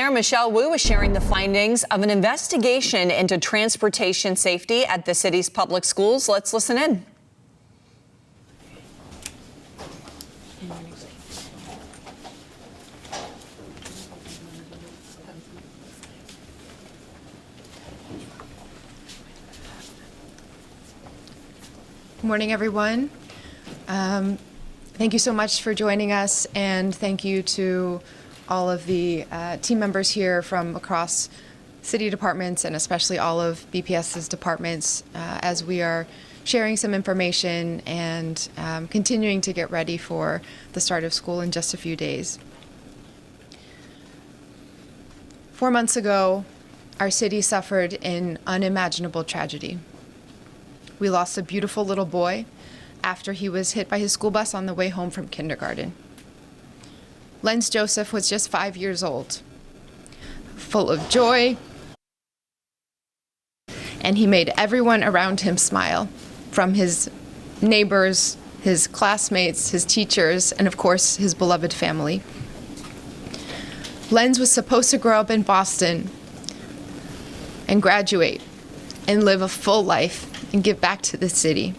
Mayor Michelle Wu is sharing the findings of an investigation into transportation safety at the city's public schools. Let's listen in. Good morning, everyone. Thank you so much for joining us, and thank you to all of the team members here from across city departments and especially all of BPS's departments as we are sharing some information and continuing to get ready for the start of school in just a few days. 4 months ago, our city suffered an unimaginable tragedy. We lost a beautiful little boy after he was hit by his school bus on the way home from kindergarten. Lenz Joseph was just 5 years old, full of joy, and he made everyone around him smile, from his neighbors, his classmates, his teachers, and of course, his beloved family. Lenz was supposed to grow up in Boston and graduate and live a full life and give back to the city.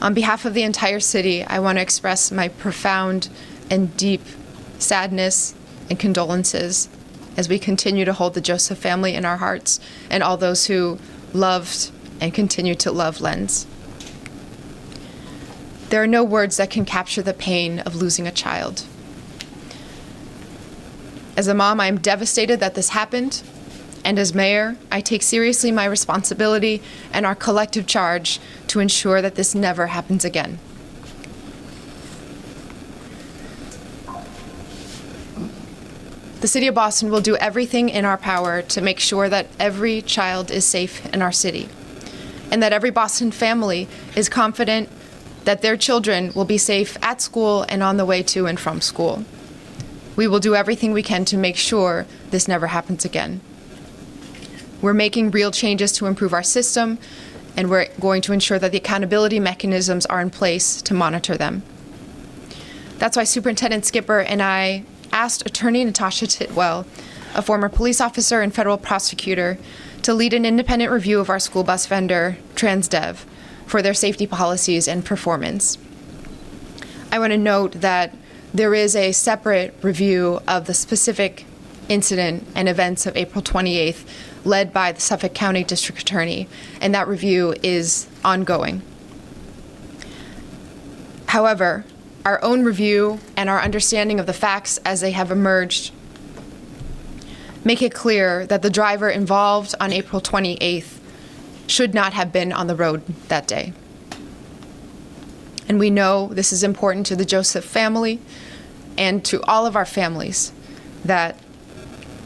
On behalf of the entire city, I want to express my profound and deep sadness and condolences as we continue to hold the Joseph family in our hearts and all those who loved and continue to love Lenz. There are no words that can capture the pain of losing a child. As a mom, I am devastated that this happened. And as mayor, I take seriously my responsibility and our collective charge to ensure that this never happens again. The City of Boston will do everything in our power to make sure that every child is safe in our city, and that every Boston family is confident that their children will be safe at school and on the way to and from school. We will do everything we can to make sure this never happens again. We're making real changes to improve our system, and we're going to ensure that the accountability mechanisms are in place to monitor them. That's why Superintendent Skipper and I asked Attorney Natasha Titwell, a former police officer and federal prosecutor, to lead an independent review of our school bus vendor, TransDev, for their safety policies and performance. I want to note that there is a separate review of the specific incident and events of April 28th, led by the Suffolk County District Attorney, and that review is ongoing. However, our own review and our understanding of the facts as they have emerged make it clear that the driver involved on April 28th should not have been on the road that day. And we know this is important to the Joseph family and to all of our families, that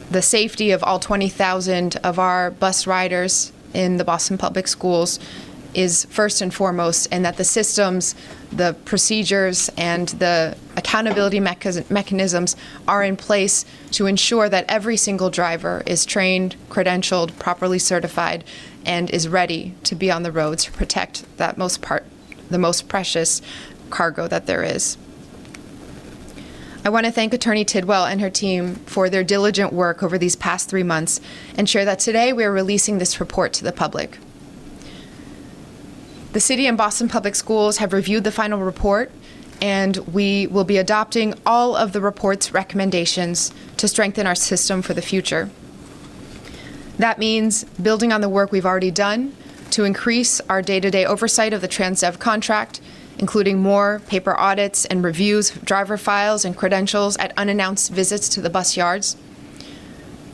the safety of all 20,000 of our bus riders in the Boston Public Schools is first and foremost, and that the systems, the procedures, and the accountability mechanisms are in place to ensure that every single driver is trained, credentialed, properly certified, and is ready to be on the road to protect that the most precious cargo that there is. I want to thank Attorney Tidwell and her team for their diligent work over these past 3 months and share that today we are releasing this report to the public. The City and Boston Public Schools have reviewed the final report, and we will be adopting all of the report's recommendations to strengthen our system for the future. That means building on the work we've already done to increase our day-to-day oversight of the TransDev contract, including more paper audits and reviews of driver files and credentials at unannounced visits to the bus yards.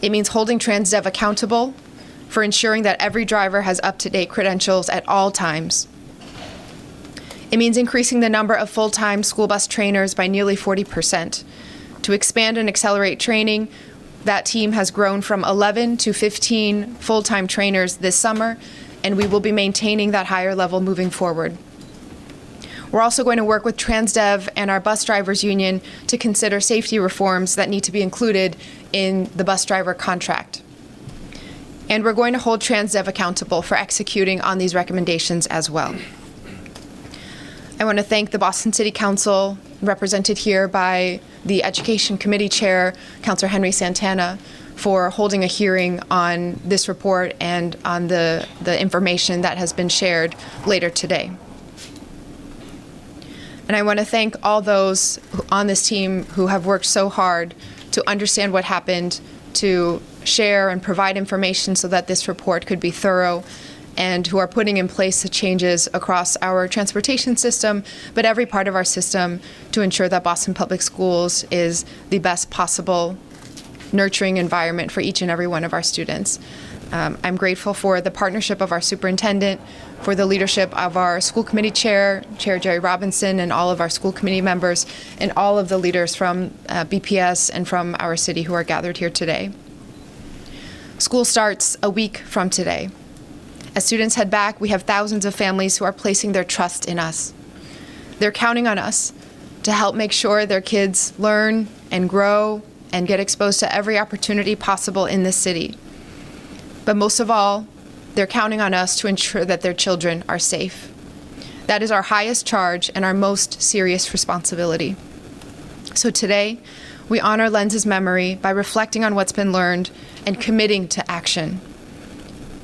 It means holding TransDev accountable for ensuring that every driver has up-to-date credentials at all times. It means increasing the number of full-time school bus trainers by nearly 40%. To expand and accelerate training, that team has grown from 11 to 15 full-time trainers this summer, and we will be maintaining that higher level moving forward. We're also going to work with TransDev and our bus drivers union to consider safety reforms that need to be included in the bus driver contract. And we're going to hold TransDev accountable for executing on these recommendations as well. I want to thank the Boston City Council represented here by the Education Committee Chair, Councillor Henry Santana, for holding a hearing on this report and on the information that has been shared later today. And I want to thank all those on this team who have worked so hard to understand what happened, to share and provide information so that this report could be thorough, and who are putting in place the changes across our transportation system, but every part of our system, to ensure that Boston Public Schools is the best possible nurturing environment for each and every one of our students. I'm grateful for the partnership of our superintendent, for the leadership of our school committee chair, Chair Jerry Robinson, and all of our school committee members, and all of the leaders from BPS and from our city who are gathered here today. School starts a week from today. As students head back, we have thousands of families who are placing their trust in us. They're counting on us to help make sure their kids learn and grow and get exposed to every opportunity possible in this city. But most of all, they're counting on us to ensure that their children are safe. That is our highest charge and our most serious responsibility. So today, we honor Lenz's memory by reflecting on what's been learned and committing to action.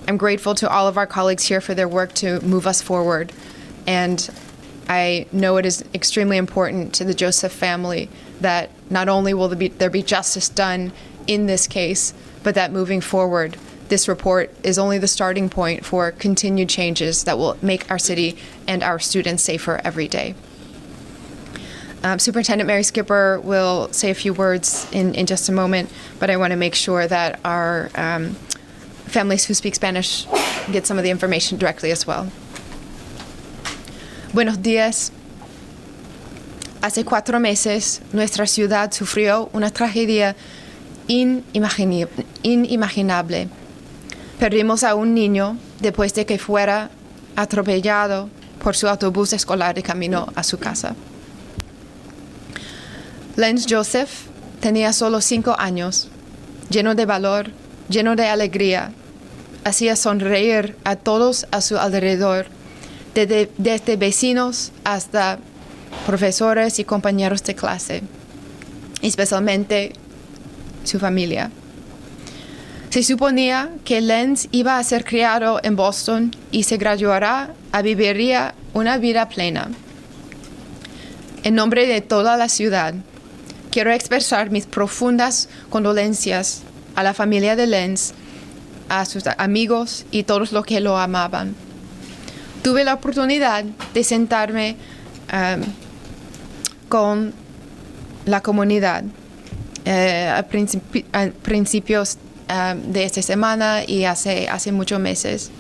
I'm grateful to all of our colleagues here for their work to move us forward. And I know it is extremely important to the Joseph family that not only will there be justice done in this case, but that moving forward, this report is only the starting point for continued changes that will make our city and our students safer every day. Superintendent Mary Skipper will say a few words in just a moment, but I want to make sure that our families who speak Spanish get some of the information directly as well. Buenos días. Hace 4 meses, nuestra ciudad sufrió una tragedia inimaginable. Perdimos a un niño después de que fuera atropellado por su autobús escolar de camino a su casa. Lenz Joseph tenía solo 5 años, lleno de valor, lleno de alegría. Hacía sonreír a todos a su alrededor, desde vecinos hasta profesores y compañeros de clase, especialmente su familia. Se suponía que Lenz iba a ser criado en Boston y se graduará y viviría una vida plena. En nombre de toda la ciudad, quiero expresar mis profundas condolencias a la familia de Lenz, a sus amigos y todos los que lo amaban. Tuve la oportunidad de sentarme con la comunidad a principios de esta semana y hace muchos meses.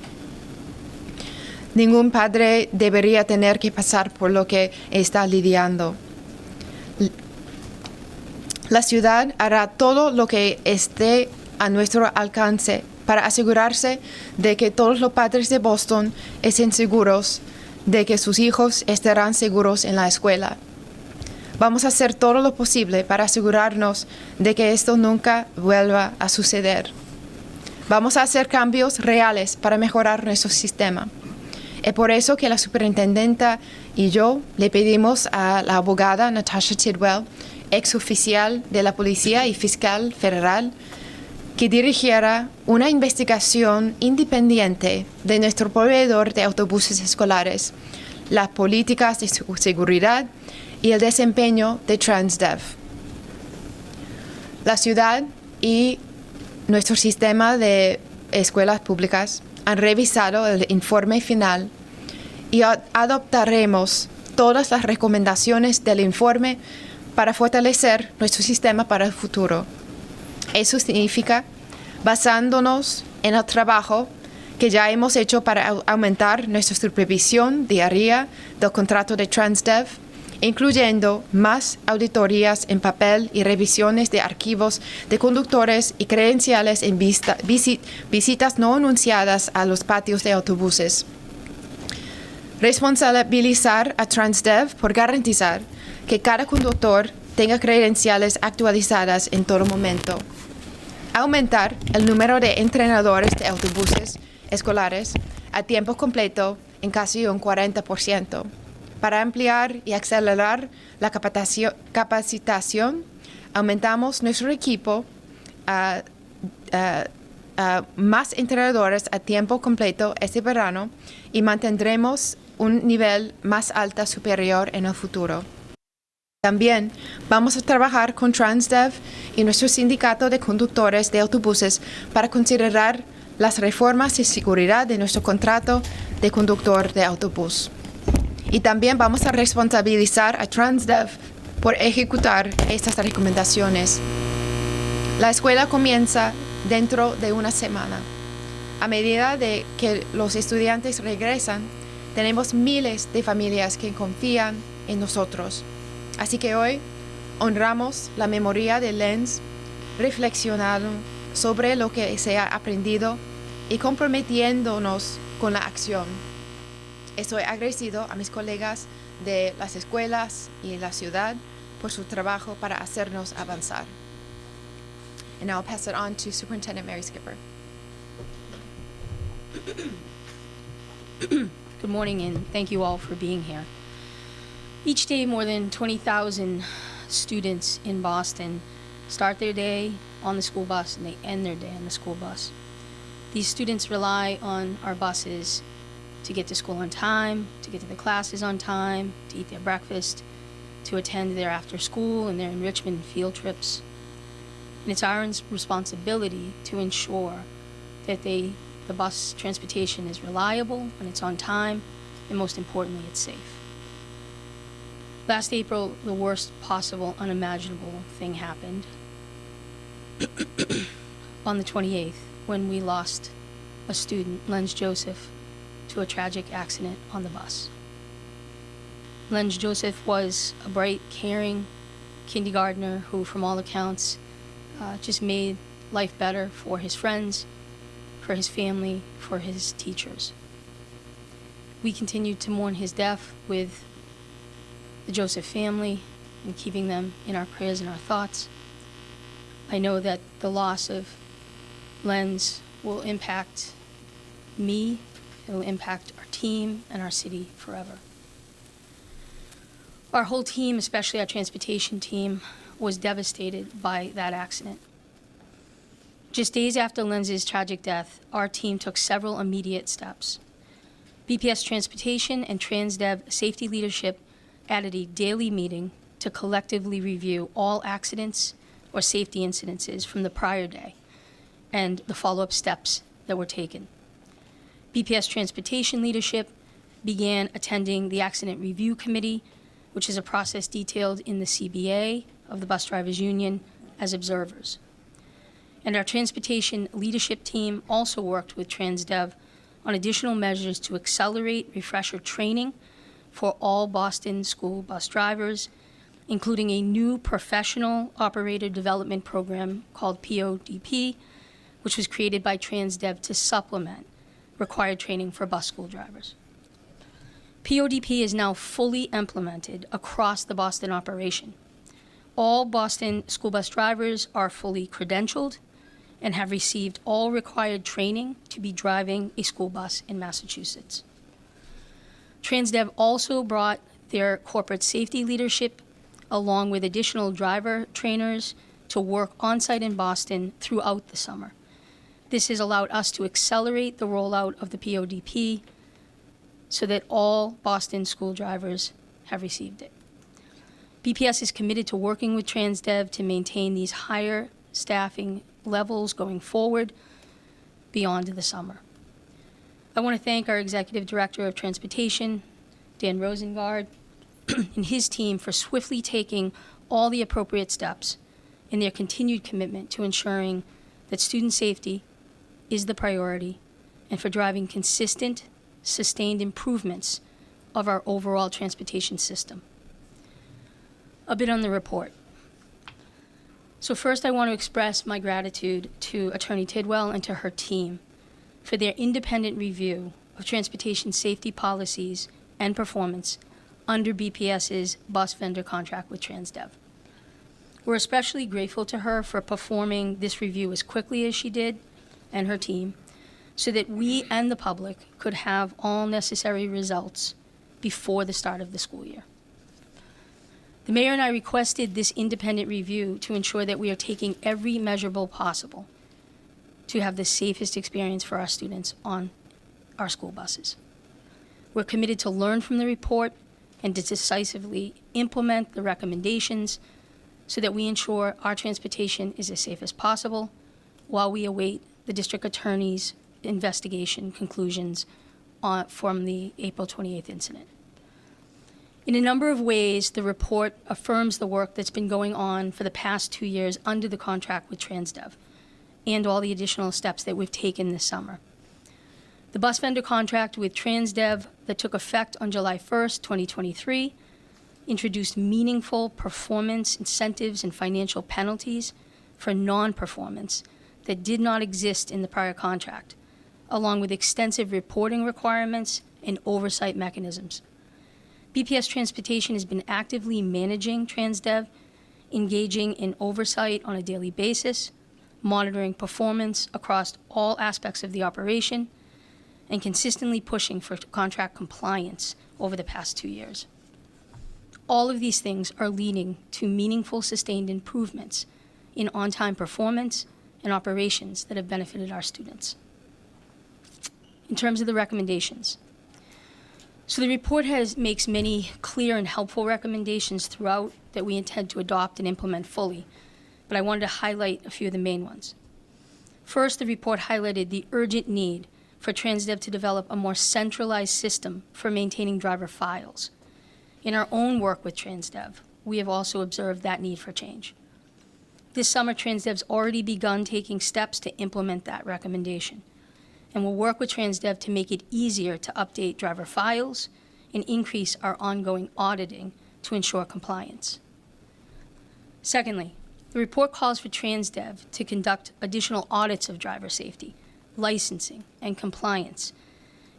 Ningún padre debería tener que pasar por lo que está lidiando. La ciudad hará todo lo que esté a nuestro alcance para asegurarse de que todos los padres de Boston estén seguros de que sus hijos estarán seguros en la escuela. Vamos a hacer todo lo posible para asegurarnos de que esto nunca vuelva a suceder. Vamos a hacer cambios reales para mejorar nuestro sistema. Es por eso que la superintendenta y yo le pedimos a la abogada Natasha Tidwell, exoficial de la Policía y Fiscal Federal, que dirigiera una investigación independiente de nuestro proveedor de autobuses escolares, las políticas de seguridad y el desempeño de TransDev. La ciudad y nuestro sistema de escuelas públicas han revisado el informe final y adoptaremos todas las recomendaciones del informe para fortalecer nuestro sistema para el futuro. Eso significa basándonos en el trabajo que ya hemos hecho para aumentar nuestra supervisión diaria del contrato de TransDev, incluyendo más auditorías en papel y revisiones de archivos de conductores y credenciales en visitas no anunciadas a los patios de autobuses. Responsabilizar a TransDev por garantizar que cada conductor tenga credenciales actualizadas en todo momento. Aumentar el número de entrenadores de autobuses escolares a tiempo completo en casi un 40%. Para ampliar y acelerar la capacitación, aumentamos nuestro equipo a más entrenadores a tiempo completo este verano y mantendremos un nivel más alto superior en el futuro. También vamos a trabajar con Transdev y nuestro sindicato de conductores de autobuses para considerar las reformas de seguridad de nuestro contrato de conductor de autobús. Y también vamos a responsabilizar a Transdev por ejecutar estas recomendaciones. La escuela comienza dentro de una semana. A medida de que los estudiantes regresan, tenemos miles de familias que confían en nosotros. Así que hoy honramos la memoria de Lenz, reflexionando sobre lo que se ha aprendido y comprometiéndonos con la acción. Estoy agradecido a mis colegas de las escuelas y la ciudad por su trabajo para hacernos avanzar. And now I'll pass it on to Superintendent Mary Skipper. Good morning, and thank you all for being here. Each day, more than 20,000 students in Boston start their day on the school bus and they end their day on the school bus. These students rely on our buses to get to school on time, to get to the classes on time, to eat their breakfast, to attend their after school and their enrichment field trips. And it's our responsibility to ensure that the bus transportation is reliable and it's on time, and most importantly, it's safe. Last April, the worst possible, unimaginable thing happened on the 28th, when we lost a student, Lenz Joseph, to a tragic accident on the bus. Lenz Joseph was a bright, caring kindergartner who, from all accounts, just made life better for his friends, for his family, for his teachers. We continued to mourn his death with the Joseph family and keeping them in our prayers and our thoughts. I know that the loss of Lenz will impact me, it will impact our team and our city forever. Our whole team, especially our transportation team, was devastated by that accident. Just days after Lenz's tragic death, our team took several immediate steps. BPS Transportation and Transdev Safety Leadership added a daily meeting to collectively review all accidents or safety incidences from the prior day and the follow-up steps that were taken. BPS Transportation Leadership began attending the Accident Review Committee, which is a process detailed in the CBA of the Bus Drivers Union, as observers. And our transportation leadership team also worked with Transdev on additional measures to accelerate refresher training for all Boston school bus drivers, including a new professional operator development program called PODP, which was created by Transdev to supplement required training for bus school drivers. PODP is now fully implemented across the Boston operation. All Boston school bus drivers are fully credentialed and have received all required training to be driving a school bus in Massachusetts. Transdev also brought their corporate safety leadership along with additional driver trainers to work on-site in Boston throughout the summer. This has allowed us to accelerate the rollout of the PODP so that all Boston school drivers have received it. BPS is committed to working with Transdev to maintain these higher staffing levels going forward beyond the summer. I want to thank our Executive Director of Transportation, Dan Rosengard, and his team for swiftly taking all the appropriate steps in their continued commitment to ensuring that student safety is the priority and for driving consistent, sustained improvements of our overall transportation system. A bit on the report. So first, I want to express my gratitude to Attorney Tidwell and to her team for their independent review of transportation safety policies and performance under BPS's bus vendor contract with Transdev. We're especially grateful to her for performing this review as quickly as she did, and her team, so that we and the public could have all necessary results before the start of the school year. The mayor and I requested this independent review to ensure that we are taking every measurable possible to have the safest experience for our students on our school buses. We're committed to learn from the report and to decisively implement the recommendations so that we ensure our transportation is as safe as possible while we await the district attorney's investigation conclusions from the April 28th incident. In a number of ways, the report affirms the work that's been going on for the past 2 years under the contract with Transdev and all the additional steps that we've taken this summer. The bus vendor contract with Transdev that took effect on July 1st, 2023, introduced meaningful performance incentives and financial penalties for non-performance that did not exist in the prior contract, along with extensive reporting requirements and oversight mechanisms. BPS Transportation has been actively managing Transdev, engaging in oversight on a daily basis, monitoring performance across all aspects of the operation, and consistently pushing for contract compliance over the past 2 years. All of these things are leading to meaningful, sustained improvements in on-time performance and operations that have benefited our students. In terms of the recommendations, so the report makes many clear and helpful recommendations throughout that we intend to adopt and implement fully, but I wanted to highlight a few of the main ones. First, the report highlighted the urgent need for Transdev to develop a more centralized system for maintaining driver files. In our own work with Transdev, we have also observed that need for change. This summer, Transdev's already begun taking steps to implement that recommendation, and we'll work with Transdev to make it easier to update driver files and increase our ongoing auditing to ensure compliance. Secondly, the report calls for Transdev to conduct additional audits of driver safety, licensing, and compliance,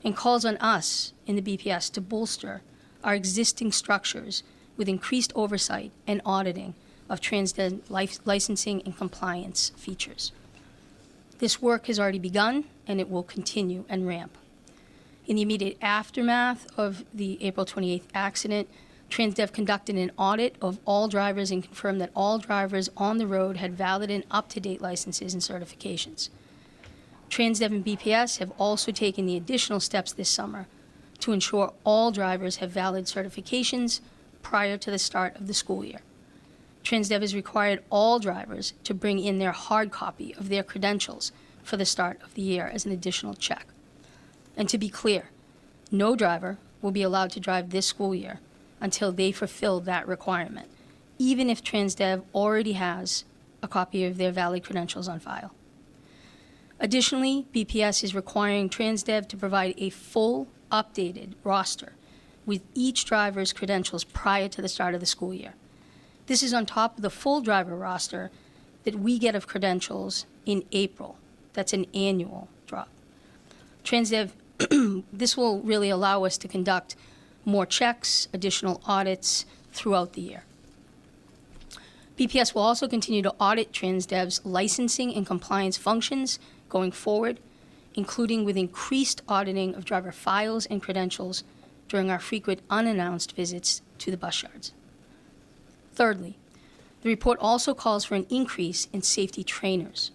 and calls on us in the BPS to bolster our existing structures with increased oversight and auditing of Transdev licensing and compliance features. This work has already begun, and it will continue and ramp. In the immediate aftermath of the April 28th accident, Transdev conducted an audit of all drivers and confirmed that all drivers on the road had valid and up-to-date licenses and certifications. Transdev and BPS have also taken the additional steps this summer to ensure all drivers have valid certifications prior to the start of the school year. Transdev has required all drivers to bring in their hard copy of their credentials for the start of the year as an additional check. And to be clear, no driver will be allowed to drive this school year until they fulfill that requirement, even if Transdev already has a copy of their valid credentials on file. Additionally, BPS is requiring Transdev to provide a full, updated roster with each driver's credentials prior to the start of the school year. This is on top of the full driver roster that we get of credentials in April. That's an annual drop. Transdev, this will really allow us to conduct more checks, additional audits throughout the year. BPS will also continue to audit Transdev's licensing and compliance functions going forward, including with increased auditing of driver files and credentials during our frequent unannounced visits to the bus yards. Thirdly, the report also calls for an increase in safety trainers.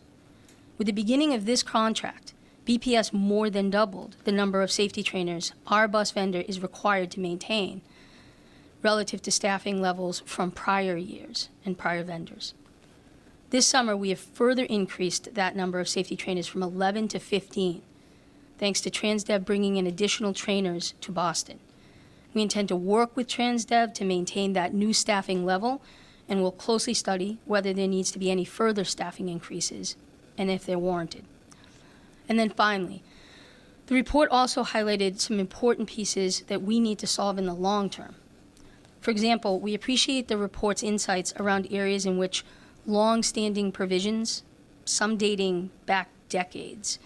With the beginning of this contract, BPS more than doubled the number of safety trainers our bus vendor is required to maintain relative to staffing levels from prior years and prior vendors. This summer, we have further increased that number of safety trainers from 11 to 15, thanks to Transdev bringing in additional trainers to Boston. We intend to work with Transdev to maintain that new staffing level, and will closely study whether there needs to be any further staffing increases and if they're warranted. And then finally, the report also highlighted some important pieces that we need to solve in the long term. For example, we appreciate the report's insights around areas in which long-standing provisions, some dating back decades,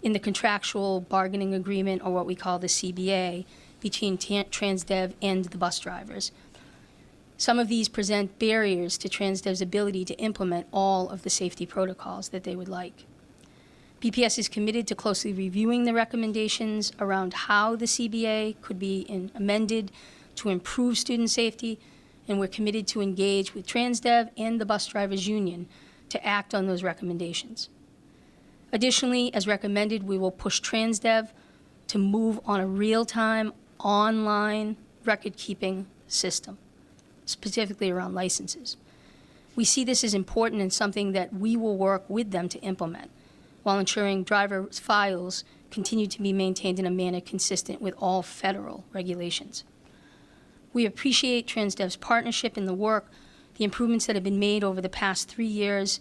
in the contractual bargaining agreement, or what we call the CBA, between Transdev and the bus drivers. Some of these present barriers to Transdev's ability to implement all of the safety protocols that they would like. BPS is committed to closely reviewing the recommendations around how the CBA could be amended to improve student safety, and we're committed to engage with TransDev and the Bus Drivers Union to act on those recommendations. Additionally, as recommended, we will push TransDev to move on a real-time online record-keeping system, specifically around licenses. We see this as important and something that we will work with them to implement, while ensuring driver files continue to be maintained in a manner consistent with all federal regulations. We appreciate TransDev's partnership in the work, the improvements that have been made over the past 3 years,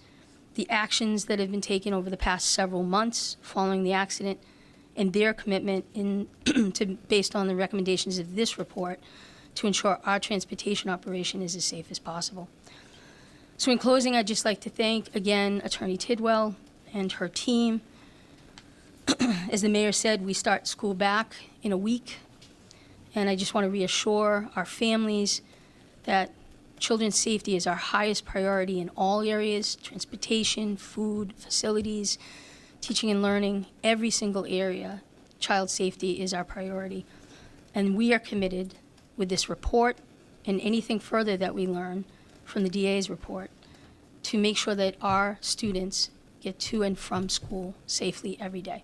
the actions that have been taken over the past several months following the accident, and their commitment based on the recommendations of this report to ensure our transportation operation is as safe as possible. So in closing, I'd just like to thank, again, Attorney Tidwell and her team. As the mayor said, we start school back in a week, and I just want to reassure our families that children's safety is our highest priority in all areas: transportation, food, facilities, teaching and learning, every single area. Child safety is our priority. And we are committed with this report and anything further that we learn from the DA's report to make sure that our students get to and from school safely every day.